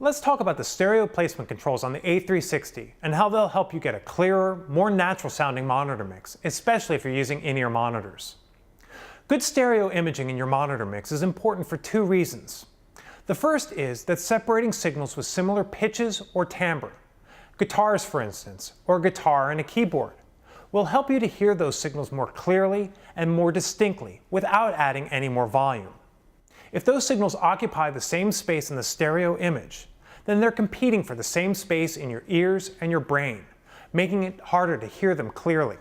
Let's talk about the stereo placement controls on the A360 and how they'll help you get a clearer, more natural sounding monitor mix, especially if you're using in-ear monitors. Good stereo imaging in your monitor mix is important for two reasons. The first is that separating signals with similar pitches or timbre, guitars for instance, or a guitar and a keyboard, will help you to hear those signals more clearly and more distinctly without adding any more volume. If those signals occupy the same space in the stereo image, then they're competing for the same space in your ears and your brain, making it harder to hear them clearly.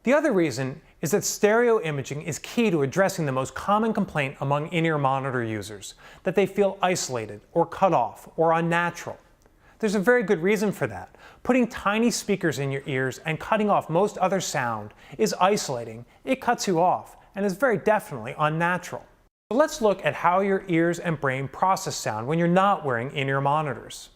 The other reason is that stereo imaging is key to addressing the most common complaint among in-ear monitor users, that they feel isolated or cut off or unnatural. There's a very good reason for that. Putting tiny speakers in your ears and cutting off most other sound is isolating, it cuts you off, and is very definitely unnatural. So let's look at how your ears and brain process sound when you're not wearing in-ear monitors.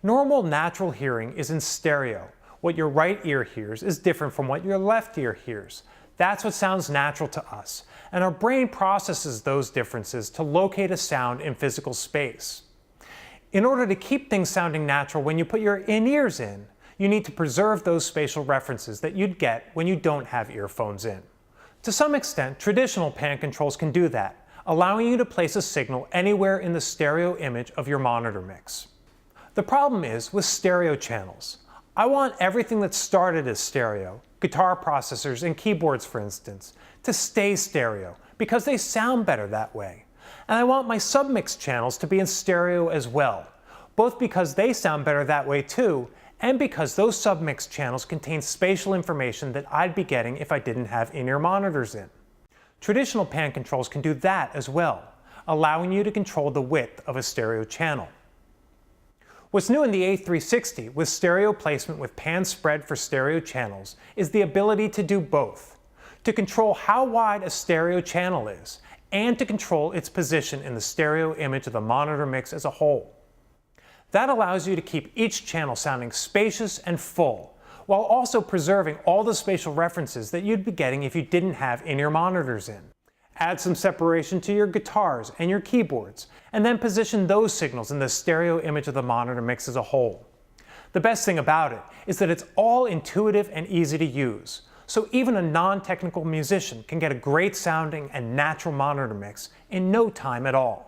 Normal natural hearing is in stereo. What your right ear hears is different from what your left ear hears. That's what sounds natural to us, and our brain processes those differences to locate a sound in physical space. In order to keep things sounding natural when you put your in-ears in, you need to preserve those spatial references that you'd get when you don't have earphones in. To some extent, traditional pan controls can do that, allowing you to place a signal anywhere in the stereo image of your monitor mix. The problem is with stereo channels. I want everything that started as stereo, guitar processors and keyboards for instance, to stay stereo because they sound better that way. And I want my submix channels to be in stereo as well, both because they sound better that way too, and because those submix channels contain spatial information that I'd be getting if I didn't have in-ear monitors in. Traditional pan controls can do that as well, allowing you to control the width of a stereo channel. What's new in the A360 with stereo placement with pan spread for stereo channels is the ability to do both, to control how wide a stereo channel is, and to control its position in the stereo image of the monitor mix as a whole. That allows you to keep each channel sounding spacious and full, while also preserving all the spatial references that you'd be getting if you didn't have in-ear monitors in. Add some separation to your guitars and your keyboards, and then position those signals in the stereo image of the monitor mix as a whole. The best thing about it is that it's all intuitive and easy to use, so even a non-technical musician can get a great sounding and natural monitor mix in no time at all.